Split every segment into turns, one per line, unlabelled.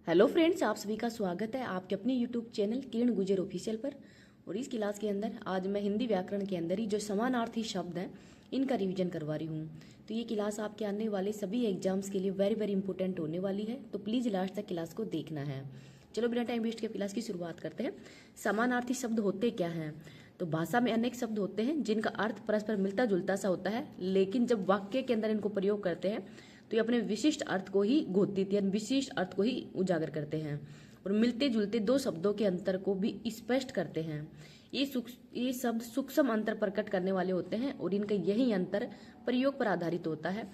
Hello friends, आप सभी का स्वागत है आपके अपने यूट्यूब चैनल किरण गुजर ऑफिशियल पर। और इस क्लास के अंदर आज मैं हिंदी व्याकरण के अंदर ही जो समानार्थी शब्द हैं इनका रिवीजन करवा रही हूँ। तो ये क्लास आपके आने वाले सभी एग्जाम्स के लिए वेरी वेरी इंपॉर्टेंट होने वाली है, तो प्लीज़ लास्ट तक क्लास को देखना है। चलो बिना टाइम वेस्ट के क्लास की शुरुआत करते हैं। समानार्थी शब्द होते क्या हैं? तो भाषा में अनेक शब्द होते हैं जिनका अर्थ परस्पर मिलता जुलता सा होता है, लेकिन जब वाक्य के अंदर इनको प्रयोग करते हैं तो ये अपने विशिष्ट अर्थ को ही घोषित या विशिष्ट अर्थ को ही उजागर करते हैं और मिलते जुलते दो शब्दों के अंतर को भी स्पष्ट करते हैं। ये शब्द सूक्ष्म अंतर प्रकट करने वाले होते हैं और इनका यही अंतर प्रयोग पर आधारित होता है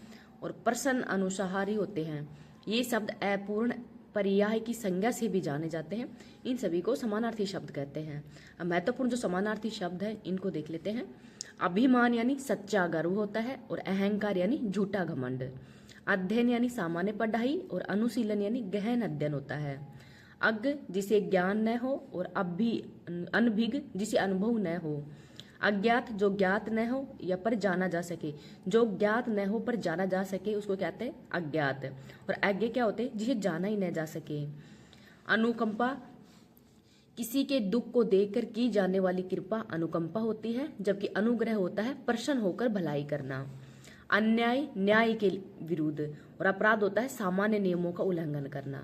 और प्रश्न अनुसारी होते हैं। ये शब्द अपूर्ण पर्याय की संज्ञा से भी जाने जाते हैं। इन सभी को समानार्थी शब्द कहते हैं। अब महत्वपूर्ण जो समानार्थी शब्द है इनको देख लेते हैं। अभिमान यानी सच्चा गर्व होता है और अहंकार यानी झूठा घमंड। अध्ययन यानी सामान्य पढ़ाई और अनुशीलन यानी गहन अध्ययन होता है। अज्ञ जिसे ज्ञान न हो और अनभिज्ञ जिसे अनुभव न हो। अज्ञात जो ज्ञात न हो या पर जाना जा सके, जो ज्ञात न हो पर जाना जा सके उसको कहते हैं अज्ञात। और अज्ञ क्या होते हैं? जिसे जाना ही न जा सके। अनुकंपा किसी के दुख को देखकर की जाने वाली कृपा अनुकंपा होती है, जबकि अनुग्रह होता है प्रसन्न होकर भलाई करना। अन्याय न्याय के विरुद्ध और अपराध होता है सामान्य नियमों का उल्लंघन करना।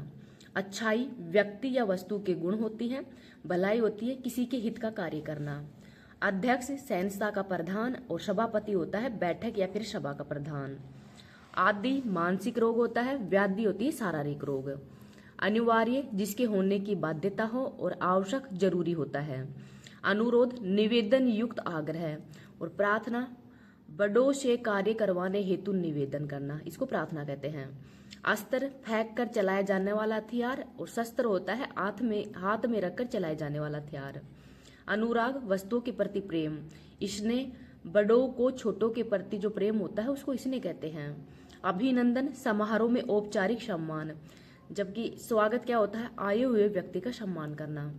अच्छाई व्यक्ति या वस्तु के गुण होती है। भलाई होती है किसी के हित का कार्य करना। अध्यक्ष संस्था का प्रधान और सभापति होता है बैठक या फिर सभा का प्रधान। आदि मानसिक रोग होता है, व्याधि होती है शारीरिक रोग। अनिवार्य जिसके होने की बाध्यता हो और आवश्यक जरूरी होता है। अनुरोध निवेदन युक्त आग्रह और प्रार्थना बड़ों से कार्य करवाने हेतु निवेदन करना, इसको प्रार्थना कहते हैं। अस्त्र फेंक कर चलाया जाने वाला हथियार और शस्त्र होता है हाथ में रखकर चलाए जाने वाला हथियार। अनुराग वस्तुओं के प्रति प्रेम। स्नेह बड़ों को छोटों के प्रति जो प्रेम होता है उसको स्नेह कहते हैं। अभिनंदन समारोह में औपचारिक सम्मान, जबकि स्वागत क्या होता है? आए हुए व्यक्ति का सम्मान करना।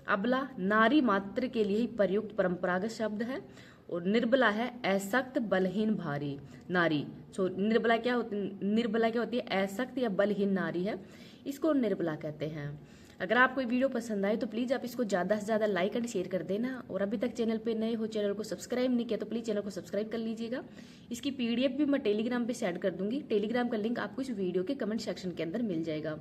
अबला नारी मात्र के लिए ही प्रयुक्त परंपरागत शब्द है और निर्बला है असक्त बलहीन भारी नारी। निर्बला क्या होती है? असक्त या बलहीन नारी है, इसको निर्बला कहते हैं। अगर आपको वीडियो पसंद आए तो प्लीज आप इसको ज्यादा से ज्यादा लाइक एंड शेयर कर देना और अभी तक चैनल पे नए हो, चैनल को सब्सक्राइब नहीं किया तो प्लीज चैनल को सब्सक्राइब कर लीजिएगा। इसकी पीडीएफ भी मैं टेलीग्राम पे सेंड कर दूंगी। टेलीग्राम का लिंक आपको इस वीडियो के कमेंट सेक्शन के अंदर मिल जाएगा।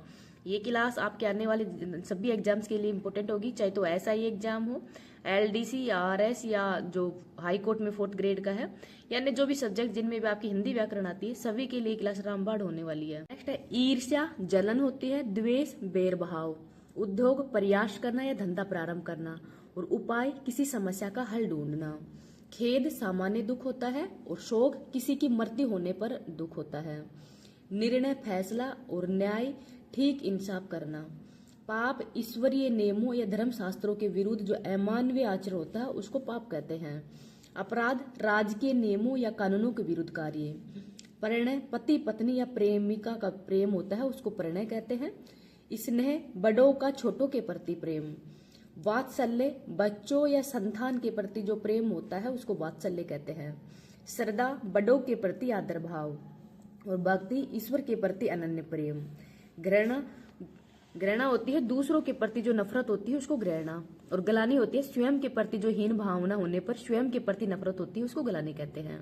ये क्लास आपके आने वाले सभी एग्जाम्स के लिए इंपॉर्टेंट होगी, चाहे तो SI एग्जाम हो, LDC या RS या जो हाई कोर्ट में 4th ग्रेड का है, यानी जो भी सब्जेक्ट जिनमें भी आपकी हिंदी व्याकरण आती है सभी के लिए क्लास रामबाण होने वाली है। नेक्स्ट है ईर्ष्या जलन होती है। द्वेष बैरभाव। उद्योग प्रयास करना या धंधा प्रारंभ करना और उपाय किसी समस्या का हल ढूंढना। खेद सामान्य दुख होता है और शोक किसी की मृत्यु होने पर दुख होता है। निर्णय फैसला और न्याय ठीक इंसाफ करना। पाप ईश्वरीय नियमों या धर्म शास्त्रों के विरुद्ध जो अमानवीय आचरण होता है उसको पाप कहते हैं। अपराध राजकीय नियमों या कानूनों के विरुद्ध कार्य। परिणय पति पत्नी या प्रेमिका का प्रेम होता है उसको परिणय कहते हैं। स्नेह बड़ों का छोटों के प्रति प्रेम। वात्सल्य बच्चों या संतान के प्रति जो प्रेम होता है उसको वात्सल्य कहते हैं। श्रद्धा बड़ों के प्रति आदर भाव और भक्ति ईश्वर के प्रति अनन्य प्रेम। घृणा होती है दूसरों के प्रति जो नफरत होती है उसको घृणा। और गलानी होती है स्वयं के प्रति जो हीन भावना होने पर स्वयं के प्रति नफरत होती है उसको गलानी कहते हैं।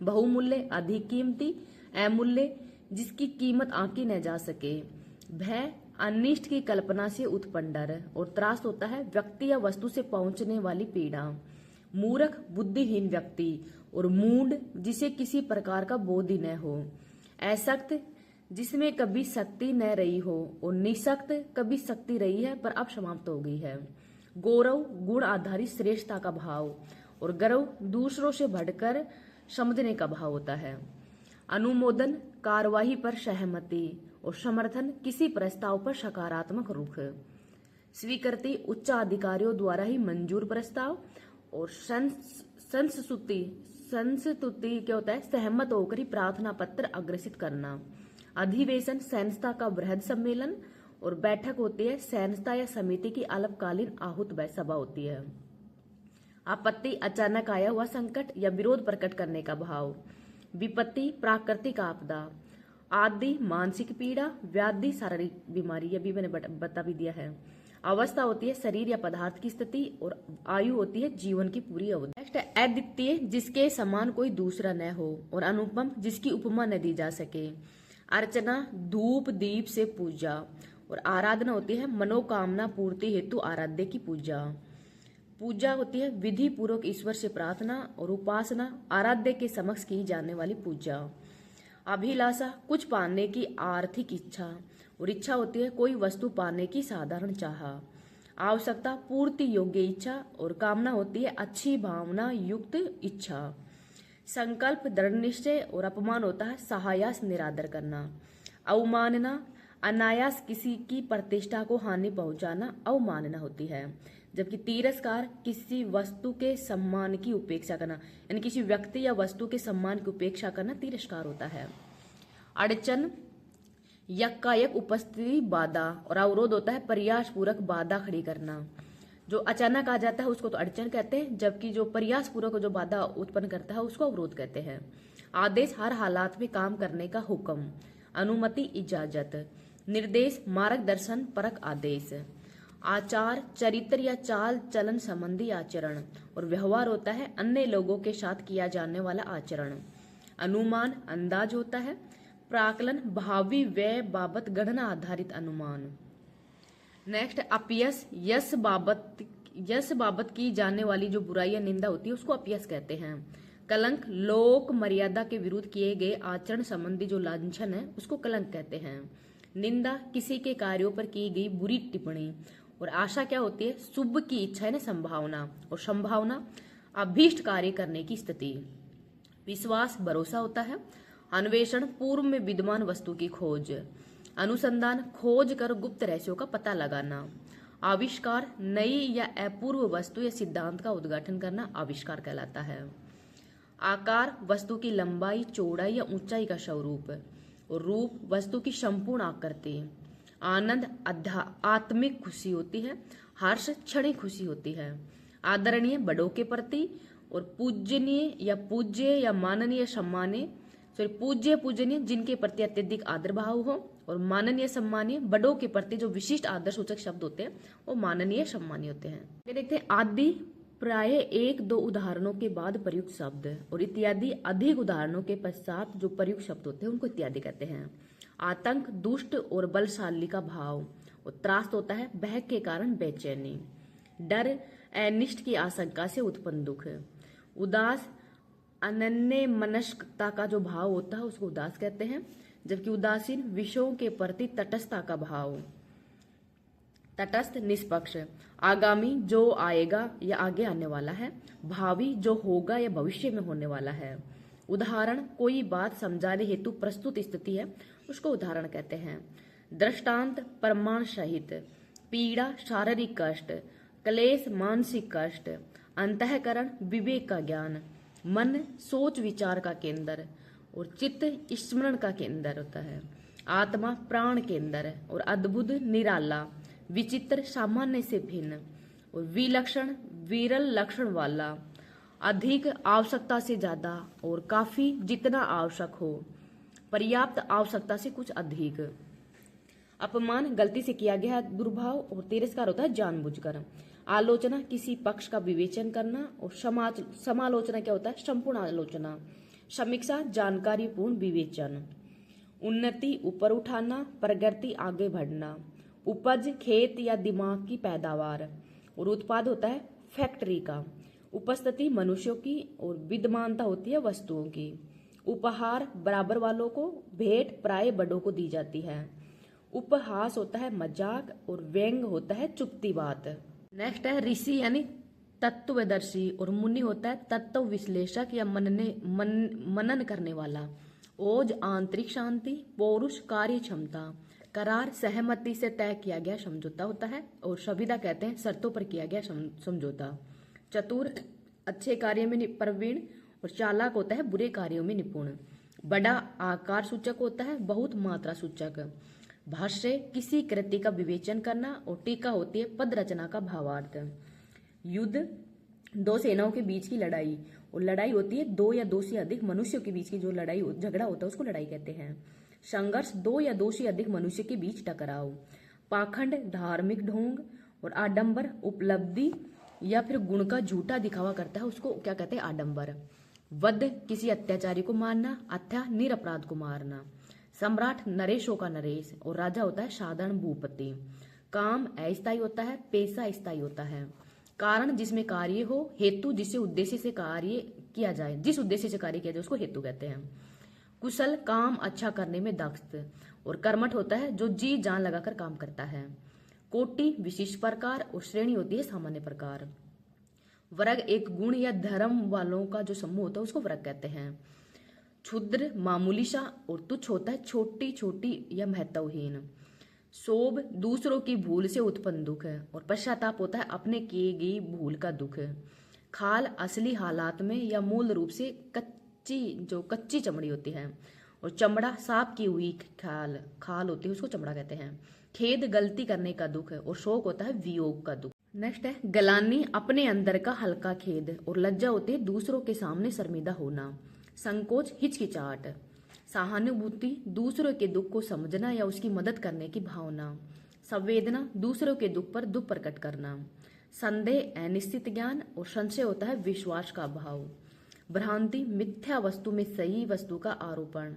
बहुमूल्य अधिक कीमती। अमूल्य जिसकी कीमत आंकी न जा सके। भय अनिष्ट की कल्पना से उत्पन्न डर और त्रास होता है व्यक्ति या वस्तु से पहुंचने वाली पीड़ा। मूर्ख बुद्धिहीन व्यक्ति और मूढ़ जिसे किसी प्रकार का बोध ही न हो। असक्त जिसमें कभी शक्ति न रही हो और निशक्त कभी शक्ति रही है पर अब समाप्त हो गई है। गौरव गुण आधारित श्रेष्ठता का भाव और गर्व दूसरों से बढ़कर समझने का भाव होता है। अनुमोदन कार्यवाही पर सहमति और समर्थन किसी प्रस्ताव पर सकारात्मक रुख। स्वीकृति उच्च अधिकारियों द्वारा ही मंजूर प्रस्ताव और संस्तुति क्या होता है? सहमत होकर ही प्रार्थना पत्र अग्रेसित करना। अधिवेशन संस्था का बृहद सम्मेलन और बैठक होती है संस्था या समिति की अल्पकालीन आहूत सभा होती है। आपत्ति अचानक आया हुआ संकट या विरोध प्रकट करने का भाव। विपत्ति प्राकृतिक आपदा आदि मानसिक पीड़ा, व्याधि शारीरिक बीमारी, ये भी मैंने बता भी दिया है। अवस्था होती है शरीर या पदार्थ की स्थिति, और आयु होती है जीवन की पूरी अवधि। नेक्स्ट है अद्वितीय, जिसके समान कोई दूसरा न हो, और अनुपम, जिसकी उपमा न दी जा सके। अर्चना धूप दीप से पूजा, और आराधना होती है मनोकामना पूर्ति हेतु आराध्य की पूजा। पूजा होती है विधि पूर्वक ईश्वर से प्रार्थना, और उपासना आराध्य के समक्ष की जाने वाली पूजा। अभिलाषा कुछ पाने की आर्थिक इच्छा, और इच्छा होती है कोई वस्तु पाने की साधारण चाह। आवश्यकता पूर्ति योग्य इच्छा, और कामना होती है अच्छी भावना युक्त इच्छा। संकल्प दृढ़ निश्चय, और अपमान होता है सहायास निरादर करना। अवमानना अनायास किसी की प्रतिष्ठा को हानि पहुंचाना अवमानना होती है। जबकि तिरस्कार किसी वस्तु के सम्मान की उपेक्षा करना, यानी किसी व्यक्ति या वस्तु के सम्मान की उपेक्षा करना तिरस्कार होता है। अड़चन यकायक उपस्थिति बाधा, और अवरोध होता है प्रयास पूर्वक बाधा खड़ी करना। जो अचानक आ जाता है उसको तो अड़चन कहते हैं, जबकि जो प्रयास पूर्वक जो बाधा उत्पन्न करता है उसको अवरोध कहते हैं। आदेश हर हालात में काम करने का हुक्म। अनुमति इजाजत। निर्देश मार्गदर्शन परक आदेश। आचार चरित्र या चाल चलन संबंधी आचरण, और व्यवहार होता है अन्य लोगों के साथ किया जाने वाला आचरण। अनुमान अंदाज होता है। प्राकलन भावी व्यय बाबत गणना आधारित अनुमान। नेक्स्ट अपयश, यश बाबत की जाने वाली जो बुराई या निंदा होती है उसको अपयश कहते हैं। कलंक लोक मर्यादा के विरुद्ध किए गए आचरण संबंधी जो लांछन है उसको कलंक कहते हैं। निंदा किसी के कार्यों पर की गई बुरी टिप्पणी, और आशा क्या होती है शुभ की इच्छा है ना संभावना, और संभावना अभीष्ट कार्य करने की स्थिति। विश्वास भरोसा होता है। अन्वेषण पूर्व में विद्यमान वस्तु की खोज। अनुसंधान खोज कर गुप्त रहस्यों का पता लगाना। आविष्कार नई या अपूर्व वस्तु या सिद्धांत का उद्घाटन करना आविष्कार कहलाता है। आकार वस्तु की लंबाई चौड़ाई या ऊंचाई का स्वरूप, और रूप वस्तु की संपूर्ण आकृति। आनंद आत्मिक खुशी होती है। हर्ष क्षणिक खुशी होती है। आदरणीय बड़ों के प्रति, और पूजनीय या पूज्य या माननीय सम्मानीय, पूजनीय जिनके प्रति अत्यधिक आदर भाव हो, और माननीय सम्मानीय बड़ों के प्रति जो विशिष्ट आदर सूचक शब्द होते हैं वो माननीय सम्मानीय होते हैं। ये देखते हैं आदि प्राय एक दो उदाहरणों के बाद प्रयुक्त शब्द, और इत्यादि अधिक उदाहरणों के पश्चात जो प्रयुक्त शब्द होते हैं उनको इत्यादि कहते हैं। आतंक दुष्ट और बलशाली का भाव, और त्रास होता है भय के कारण बेचैनी। डर अनिष्ट की आशंका से उत्पन्न दुख। उदास अनन्य मनस्कता का जो भाव होता है उसको उदास कहते हैं। जबकि उदासीन विषयों के प्रति तटस्थता का भाव। तटस्थ निष्पक्ष आगामी जो आएगा या आगे आने वाला है। भावी जो होगा या भविष्य में होने वाला है। उदाहरण कोई बात समझाने हेतु प्रस्तुत स्थिति है उसको उदाहरण कहते हैं। दृष्टांत प्रमाण सहित। पीड़ा शारीरिक कष्ट। क्लेश मानसिक कष्ट। अंतःकरण विवेक का ज्ञान। मन सोच विचार का केंद्र, और चित्त स्मरण का केंद्र होता है। आत्मा प्राण केंद्र, और अद्भुत निराला विचित्र सामान्य से भिन्न, और विलक्षण विरल लक्षण वाला। अधिक आवश्यकता से ज्यादा, और काफी जितना आवश्यक हो। पर्याप्त आवश्यकता से कुछ अधिक। अपमान गलती से किया गया दुर्भाव, और तिरस्कार होता है जानबूझकर। आलोचना किसी पक्ष का विवेचन करना, और समालोचना क्या होता है संपूर्ण आलोचना। समीक्षा जानकारीपूर्ण विवेचन। उन्नति ऊपर उठाना, प्रगति आगे बढ़ना। उपज खेत या दिमाग की पैदावार, और उत्पाद होता है फैक्ट्री का। उपस्थिति मनुष्यों की, और विद्यमानता होती है वस्तुओं की। उपहार बराबर वालों को, भेंट प्राय बड़ों को दी जाती है। उपहास होता है मजाक, और व्यंग होता है चुपती बात। नेक्स्ट है ऋषि यानी तत्वदर्शी, और मुनि होता है तत्व विश्लेषक या मनन करने वाला। ओज आंतरिक शांति। पौरुष कार्य क्षमता। करार सहमति से तय किया गया समझौता होता है, और संविदा कहते हैं शर्तों पर किया गया समझौता। चतुर अच्छे कार्य में प्रवीण, और चालाक होता है बुरे कार्यों में निपुण। बड़ा आकार सूचक होता है, बहुत मात्रा सूचक। भाष्य किसी कृति का विवेचन करना, और टीका होती है पद रचना का भावार्थ। युद्ध दो सेनाओं के बीच की लड़ाई, और लड़ाई होती है दो या दो से अधिक मनुष्यों के बीच की जो लड़ाई झगड़ा होता है उसको लड़ाई कहते हैं। संघर्ष, दो या दो से अधिक मनुष्य के बीच टकराव। पाखंड, धार्मिक ढोंग। और आडंबर, उपलब्धि या फिर गुण का झूठा दिखावा करता है, उसको क्या कहते हैं? आडंबर। वध, किसी अत्याचारी को मारना, अथवा निरपराध को मारना। सम्राट, नरेशों का नरेश। और राजा होता है साधारण भूपति। काम अस्थायी होता है, पेशा स्थायी होता है। कारण, जिसमें कार्य हो। हेतु, जिससे उद्देश्य से कार्य किया जाए, जिस उद्देश्य से कार्य किया जाए उसको हेतु कहते हैं। कुशल, काम अच्छा करने में दक्ष। और कर्मठ होता है जो जी जान लगाकर काम करता है। कोटि, विशिष्ट प्रकार। और श्रेणी होती है सामान्य प्रकार। वर्ग, एक गुण या धर्म वालों का जो समूह होता है उसको वर्ग कहते हैं। क्षुद्र, मामूली सा और तुच्छ होता है, छोटी छोटी या महत्वहीन। शोभ, दूसरों की भूल से उत्पन्न दुख है। और पश्चाताप होता है अपने किए गई भूल का दुख। खाल, असली हालात में या मूल रूप से कच्ची चमड़ी होती है। और चमड़ा, साफ की हुई खाल होती है, उसको चमड़ा कहते हैं। खेद, गलती करने का दुख है। और शोक होता है वियोग का दुख। नेक्स्ट है गलानी, अपने अंदर का हल्का खेद। और लज्जा होती है दूसरों के सामने शर्मिंदा होना। संकोच, हिचकिचाहट। सहानुभूति, दूसरों के दुख को समझना या उसकी मदद करने की भावना। संवेदना, दूसरों के दुख पर दुख प्रकट करना। संदेह, अनिश्चित ज्ञान। और संशय होता है विश्वास का अभाव। भ्रांति, मिथ्या वस्तु में सही वस्तु का आरोपण।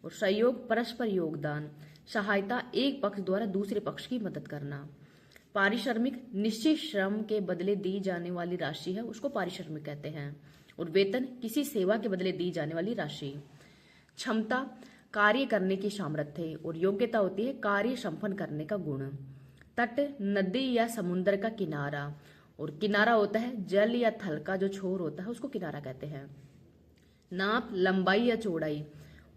और सहयोग, परस्पर योगदान। सहायता, एक पक्ष द्वारा दूसरे पक्ष की मदद करना। पारिश्रमिक, निश्चित श्रम के बदले दी जाने वाली राशि है, उसको पारिश्रमिक कहते हैं। और वेतन, किसी सेवा के बदले दी जाने वाली राशि। क्षमता, कार्य करने की सामर्थ्य। और योग्यता होती है कार्य संपन्न करने का गुण। तट, नदी या समुद्र का किनारा। और किनारा होता है जल या थल का जो छोर होता है उसको किनारा कहते हैं। नाप, लंबाई या चौड़ाई।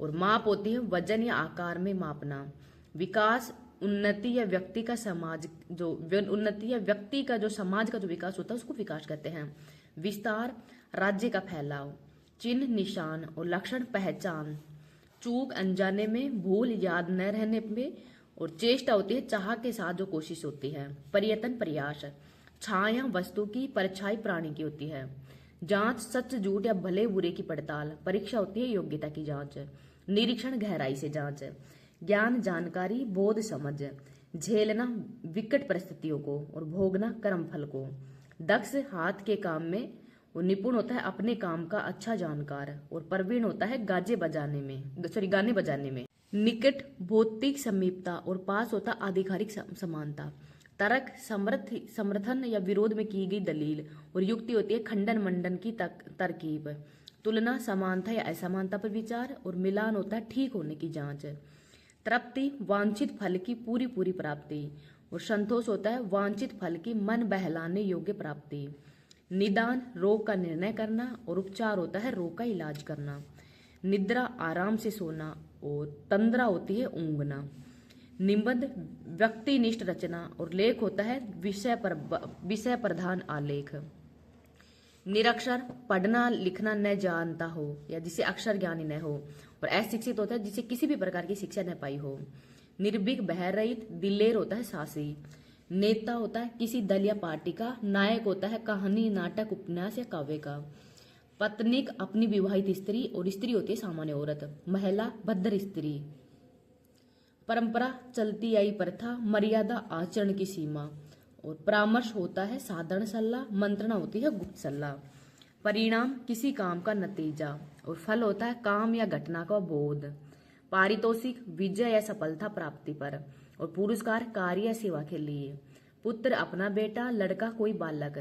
और माप होती है वजन या आकार में मापना। विकास, उन्नति या व्यक्ति का समाज जो समाज का जो विकास होता है उसको विकास कहते हैं। विस्तार, राज्य का फैलाव। चिन्ह, निशान। और लक्षण, पहचान। चूक, अनजाने में, भूल, याद न रहने में। और चेष्टा होती है चाह के साथ जो कोशिश होती है। प्रयत्न, प्रयास। छाया, वस्तु की, परछाई प्राणी की होती है। जांच, सच झूठ या भले बुरे की पड़ताल। परीक्षा होती है योग्यता की जांच। निरीक्षण, गहराई से जांच। ज्ञान, जानकारी, बोध, समझ। झेलना, विकट परिस्थितियों को। और भोगना, कर्मफल को। दक्ष, हाथ के काम में। और निपुण होता है अपने काम का अच्छा जानकार। और प्रवीण होता है गाने बजाने में। निकट, भौतिक समीपता। और पास होता आधिकारिक समानता। तर्क, समर्थन या विरोध में की गई दलील। और युक्ति होती है खंडन मंडन की तरकीब। तुलना, समानता या असमानता पर विचार। और मिलान होता है ठीक होने की जांच। तृप्ति, वांछित फल की पूरी प्राप्ति। और संतोष होता है वांछित फल की मन बहलाने योग्य प्राप्ति। निदान, रोग का निर्णय करना। और उपचार होता है रोग का इलाज करना। निद्रा, आराम से सोना। और तंद्रा होती है ऊंघना। निबंध, व्यक्तिनिष्ठ रचना। और लेख होता है विषय प्रधान आलेख। निरक्षर, पढ़ना लिखना न जानता हो या जिसे अक्षर ज्ञानी न हो। और अशिक्षित होता है जिसे किसी भी प्रकार की शिक्षा न पाई हो। निर्भीक, बहर रहित। दिलेर होता है साहसी। नेता होता है किसी दल या पार्टी का। नायक होता है कहानी, नाटक, उपन्यास या काव्य का। पत्नीक, अपनी विवाहित स्त्री। और स्त्री होती है सामान्य औरत। महिला, भद्र स्त्री। परंपरा, चलती आई प्रथा। मर्यादा, आचरण की सीमा। और परामर्श होता है साधारण सलाह। मंत्रणा होती है गुप्त सलाह। परिणाम, किसी काम का नतीजा। और फल होता है काम या घटना का बोध। पारितोषिक, विजय या सफलता प्राप्ति पर। और पुरस्कार, कार्य या सेवा के लिए। पुत्र, अपना बेटा। लड़का, कोई बालक।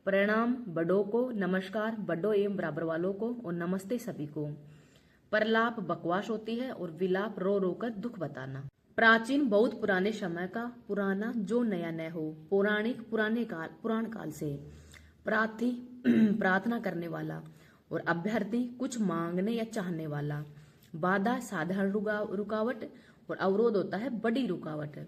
प्रणाम, बड़ों को। नमस्कार, बड़ों एवं बराबर वालों को। और नमस्ते सभी को। प्रलाप, बकवास होती है। और विलाप, रो रो कर दुख बताना। प्राचीन, बहुत पुराने समय का। पुराना, जो नया न हो। पौराणिक, पुराण काल से। प्रार्थी, प्रार्थना करने वाला। और अभ्यर्थी, कुछ मांगने या चाहने वाला। बाधा, साधारण रुकावट। और अवरोध होता है बड़ी रुकावट।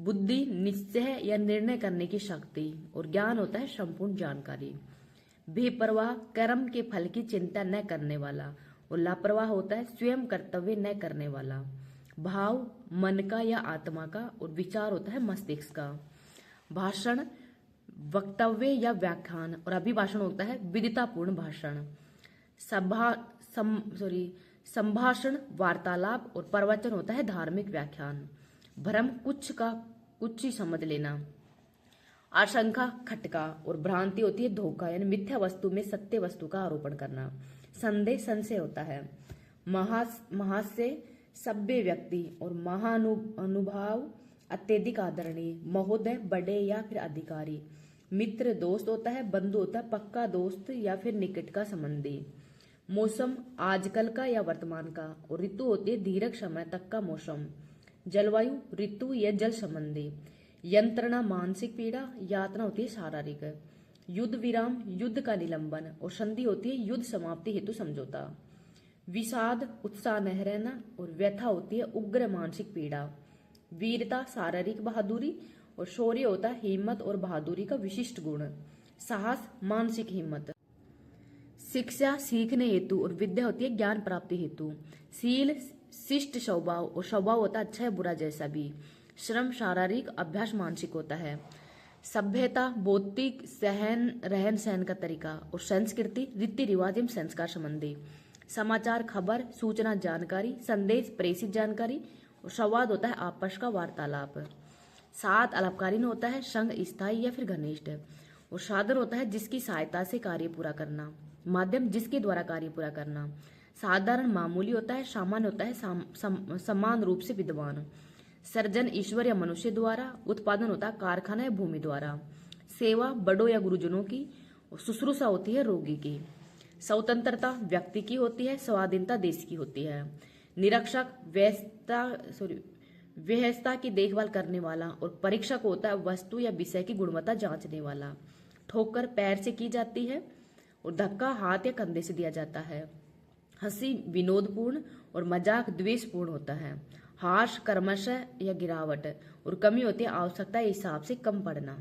बुद्धि, निश्चय या निर्णय करने की शक्ति। और ज्ञान होता है संपूर्ण जानकारी। बेपरवाह, कर्म के फल की चिंता न करने वाला। और लापरवाह होता है स्वयं कर्तव्य न करने वाला। भाव, मन का या आत्मा का। और विचार होता है मस्तिष्क का। भाषण, वक्तव्य या व्याख्यान। और अभिभाषण होता है विदितापूर्ण भाषण। संभाषण, वार्तालाप और प्रवचन होता है धार्मिक व्याख्यान। भ्रम, कुछ का कुछ ही समझ लेना। आशंका, खटका और भ्रांति होती है धोखा, यानी मिथ्या वस्तु में सत्य वस्तु का आरोपण करना। संदेह, संशय होता है। महास्य, सभ्य व्यक्ति और महानुभाव, अत्यधिक आदरणीय, महोदय, बड़े या फिर अधिकारी। मित्र, दोस्त होता है। बंधु होता है पक्का दोस्त या फिर निकट का संबंधी। मौसम, आजकल का या वर्तमान का। और ऋतु होती है दीर्घ समय तक का मौसम। जलवायु, ऋतु या जल संबंधी। यंत्रणा, मानसिक पीड़ा। यातना होती है शारीरिक। युद्ध विराम, युद्ध का निलंबन। और संधि होती है युद्ध समाप्ति हेतु समझौता। विषाद, उत्साह न रहना। और व्यथा होती है उग्र मानसिक पीड़ा। वीरता, शारीरिक बहादुरी। और शौर्य होता है हिम्मत और बहादुरी का विशिष्ट गुण। साहस, मानसिक हिम्मत। शिक्षा, सीखने हेतु। और विद्या होती है ज्ञान प्राप्ति हेतु। शील, शिष्ट स्वभाव। और स्वभाव होता है अच्छा है बुरा जैसा भी। श्रम, शारीरिक, अभ्यास मानसिक होता है। सभ्यता, बौद्धिक, रहन सहन का तरीका। और संस्कृति, रीति रिवाज एवं संस्कार संबंधी। समाचार, खबर, सूचना, जानकारी। संदेश, प्रेषित जानकारी। और संवाद होता है आपस का वार्तालाप। सात, अल्पकालीन होता है संग, स्थायी या फिर घनिष्ठ। और साधन होता है जिसकी सहायता से कार्य पूरा करना। माध्यम, जिसके द्वारा कार्य पूरा करना। साधारण, मामूली होता है। सामान्य होता है समान रूप से विद्वान। सर्जन, ईश्वर या मनुष्य द्वारा। उत्पादन होता है कारखाना या भूमि द्वारा। सेवा, बड़ों या गुरुजनों की। और शुश्रूषा होती है रोगी की। स्वतंत्रता व्यक्ति की होती है। स्वाधीनता देश की होती है। निरीक्षक, व्यवस्था की देखभाल करने वाला। और परीक्षक होता है वस्तु या विषय की गुणवत्ता जांचने वाला। ठोकर पैर से की जाती है। और धक्का हाथ या कंधे से दिया जाता है। हंसी विनोदपूर्ण और मजाक द्वेषपूर्ण होता है। हास कर्मश या गिरावट। और कमी होती है आवश्यकता के हिसाब से कम पड़ना।